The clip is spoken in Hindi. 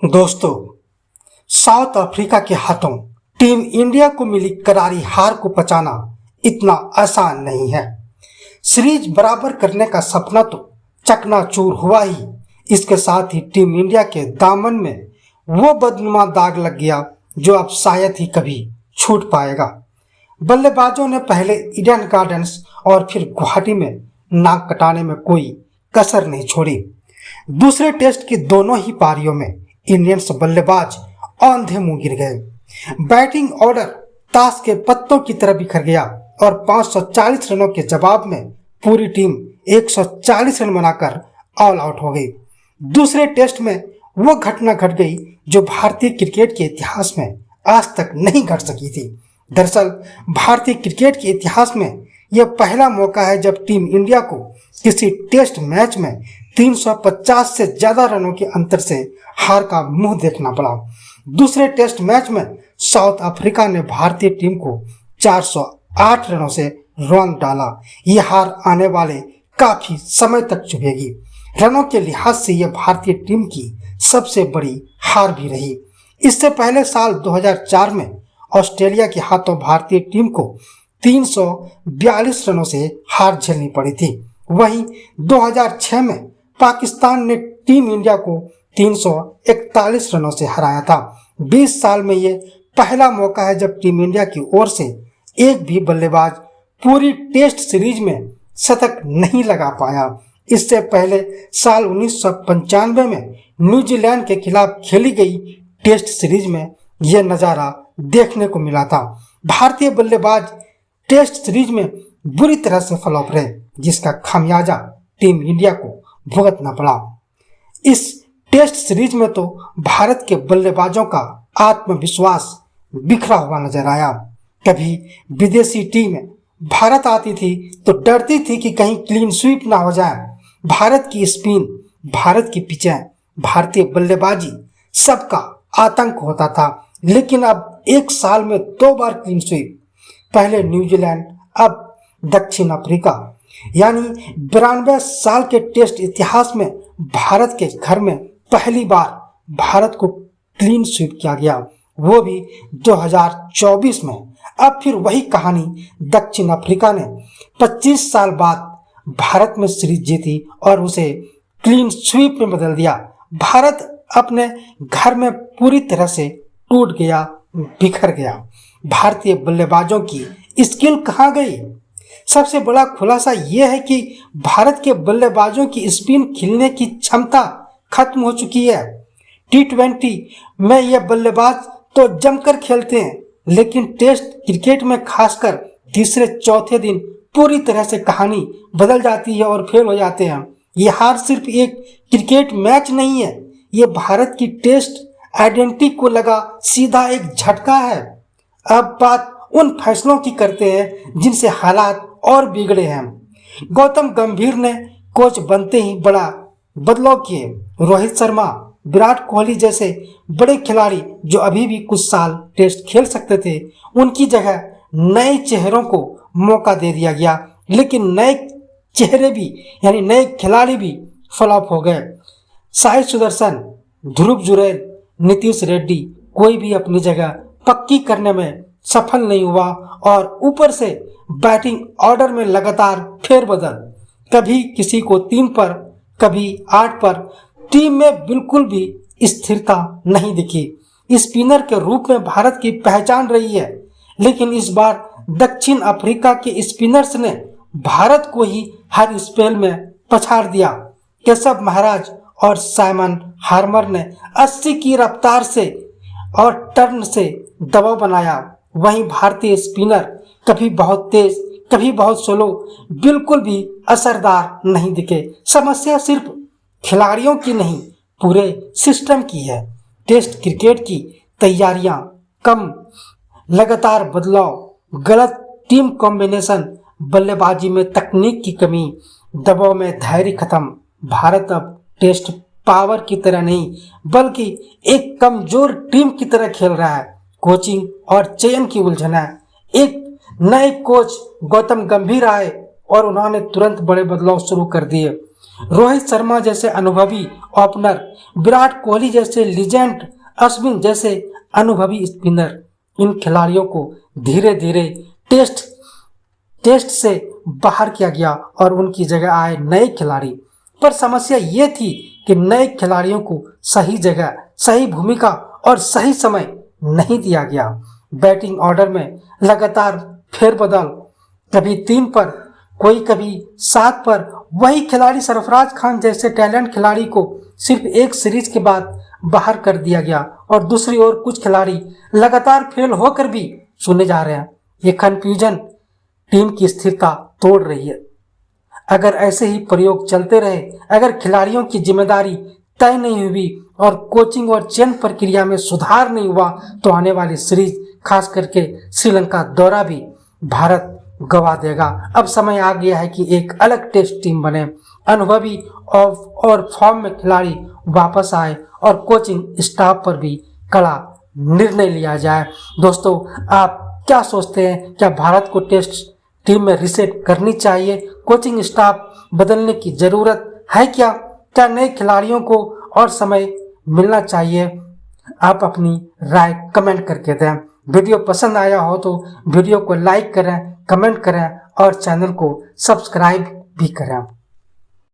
दोस्तों, साउथ अफ्रीका के हाथों टीम इंडिया को मिली करारी हार को पचाना इतना आसान नहीं है। सीरीज बराबर करने का सपना तो चकनाचूर हुआ ही, इसके साथ ही टीम इंडिया के दामन में वो बदनुमा दाग लग गया जो अब शायद ही कभी छूट पाएगा। बल्लेबाजों ने पहले ईडन गार्डन्स और फिर गुवाहाटी में नाक कटाने में कोई कसर नहीं छोड़ी। दूसरे टेस्ट की दोनों ही पारियों में इंडियंस बल्लेबाज औंधे मुंह गिर गए। बैटिंग ऑर्डर ताश के पत्तों की तरह बिखर गया और 540 रनों के जवाब में पूरी टीम 140 रन बनाकर ऑल आउट हो गई। दूसरे टेस्ट में वो घटना घट गई जो भारतीय क्रिकेट के इतिहास में आज तक नहीं घट सकी थी। दरअसल भारतीय क्रिकेट के इतिहास में यह पहला मौका है जब टीम इंडिया को किसी टेस्ट मैच में 350 से ज्यादा रनों के अंतर से हार का मुंह देखना पड़ा। दूसरे टेस्ट मैच में साउथ अफ्रीका ने भारतीय टीम को 408 रनों से रौंद डाला। यह हार आने वाले काफी समय तक चुभेगी। रनों के लिहाज से यह भारतीय टीम की सबसे बड़ी हार भी रही। इससे पहले साल 2004 में ऑस्ट्रेलिया के हाथों भारतीय टीम को 342 रनों से हार झेलनी पड़ी थी। वहीं 2006 में पाकिस्तान ने टीम इंडिया को 341 रनों से हराया था। 20 साल में ये पहला मौका है जब टीम इंडिया की ओर से एक भी बल्लेबाज पूरी टेस्ट सीरीज में शतक नहीं लगा पाया। इससे पहले साल 1995 में न्यूजीलैंड के खिलाफ खेली गई टेस्ट सीरीज में यह नज़ारा देखने को मिला था। भारतीय बल्लेबाज टेस्ट सीरीज में बुरी तरह से फ्लॉप रहे, जिसका खामियाजा टीम इंडिया को भुगतना पड़ा। इस टेस्ट सीरीज में तो भारत के बल्लेबाजों का आत्मविश्वास बिखरा हुआ नजर आया। कभी विदेशी टीम भारत आती थी तो डरती थी कि कहीं क्लीन स्वीप ना हो जाए। भारत की स्पिन, भारत की पिचें, भारतीय बल्लेबाजी सबका आतंक होता था। लेकिन अब एक साल में 2 बार क्लीन स्वीप, पहले न्यूजीलैंड अब दक्षिण अफ्रीका, यानी 92 साल के टेस्ट इतिहास में भारत के घर में पहली बार भारत को क्लीन स्वीप किया गया, वो भी 2024 में। अब फिर वही कहानी, दक्षिण अफ्रीका ने 25 साल बाद भारत में सीरीज जीती और उसे क्लीन स्वीप में बदल दिया। भारत अपने घर में पूरी तरह से टूट गया, बिखर गया। भारतीय बल्लेबाजों की स्किल कहाँ गई? सबसे बड़ा खुलासा यह है कि भारत के बल्लेबाजों की स्पिन खिलने की क्षमता खत्म हो चुकी है। T20 में ये बल्लेबाज तो जमकर खेलते हैं, लेकिन टेस्ट क्रिकेट में खासकर तीसरे चौथे दिन पूरी तरह से कहानी बदल जाती है और फेल हो जाते हैं। ये हार सिर्फ एक क्रिकेट मैच नहीं है, ये भारत की टेस्ट आइडेंटिटी को लगा सीधा एक झटका है। अब बात उन फैसलों की करते हैं जिनसे हालात और बिगड़े हैं। गौतम गंभीर ने कोच बनते ही बड़ा बदलाव किए। रोहित शर्मा, विराट कोहली जैसे बड़े खिलाड़ी जो अभी भी कुछ साल टेस्ट खेल सकते थे, उनकी जगह नए चेहरों को मौका दे दिया गया। लेकिन नए चेहरे भी यानी नए खिलाड़ी भी फ्लॉप हो गए। साई सुदर्शन, ध्रुव जुरैल, नीतीश रेड्डी, कोई भी अपनी जगह पक्की करने में सफल नहीं हुआ और ऊपर से बैटिंग ऑर्डर में लगातार फेरबदल, कभी किसी को 3 पर, कभी 8 पर। टीम में बिल्कुल भी स्थिरता नहीं दिखी। स्पिनर के रूप में भारत की पहचान रही है, लेकिन इस बार दक्षिण अफ्रीका के स्पिनर्स ने भारत को ही हर स्पेल में पछाड़ दिया। केशव महाराज और साइमन हार्मर ने 80 की रफ्तार से और टर्न से दबाव बनाया। वहीं भारतीय स्पिनर कभी बहुत तेज, कभी बहुत स्लो, बिल्कुल भी असरदार नहीं दिखे। समस्या सिर्फ खिलाड़ियों की नहीं, पूरे सिस्टम की है। टेस्ट क्रिकेट की तैयारियां कम, लगातार बदलाव, गलत टीम कॉम्बिनेशन, बल्लेबाजी में तकनीक की कमी, दबाव में धैर्य खत्म। भारत अब टेस्ट पावर की तरह नहीं बल्कि एक कमजोर टीम की तरह खेल रहा है। कोचिंग और चयन की उलझन है। एक नए कोच गौतम गंभीर आए और उन्होंने तुरंत बड़े बदलाव शुरू कर दिए। रोहित शर्मा जैसे अनुभवी ओपनर, विराट कोहली जैसे लीजेंड, अश्विन जैसे अनुभवी स्पिनर, इन खिलाड़ियों को धीरे धीरे टेस्ट से बाहर किया गया और उनकी जगह आए नए खिलाड़ी। पर समस्या ये थी कि नए खिलाड़ियों को सही जगह, सही भूमिका और सही समय नहीं दिया गया। बैटिंग ऑर्डर में लगातार फेरबदल, कभी 3 पर, कभी 7 पर। वही खिलाड़ी सरफराज खान जैसे टैलेंट खिलाड़ी को सिर्फ एक सीरीज के बाद बाहर कर दिया गया और दूसरी ओर कुछ खिलाड़ी लगातार फेल होकर भी चुने जा रहे हैं। ये कंफ्यूजन टीम की स्थिरता तोड़ रही है। अगर ऐसे ही प्रयोग चलते रहे, अगर खिलाड़ियों की जिम्मेदारी तय नहीं हुई और कोचिंग और चयन प्रक्रिया में सुधार नहीं हुआ, तो आने वाली सीरीज, खास करके श्रीलंका दौरा भी भारत गवा देगा। अब समय आ गया है कि एक अलग टेस्ट टीम बने, अनुभवी और फॉर्म में खिलाड़ी वापस आए और कोचिंग स्टाफ पर भी कड़ा निर्णय लिया जाए। दोस्तों, आप क्या सोचते हैं? क्या भारत को टेस्ट टीम में रिसेट करनी चाहिए? कोचिंग स्टाफ बदलने की जरूरत है क्या? क्या नए खिलाड़ियों को और समय मिलना चाहिए? आप अपनी राय कमेंट करके दें। वीडियो पसंद आया हो तो वीडियो को लाइक करें, कमेंट करें और चैनल को सब्सक्राइब भी करें।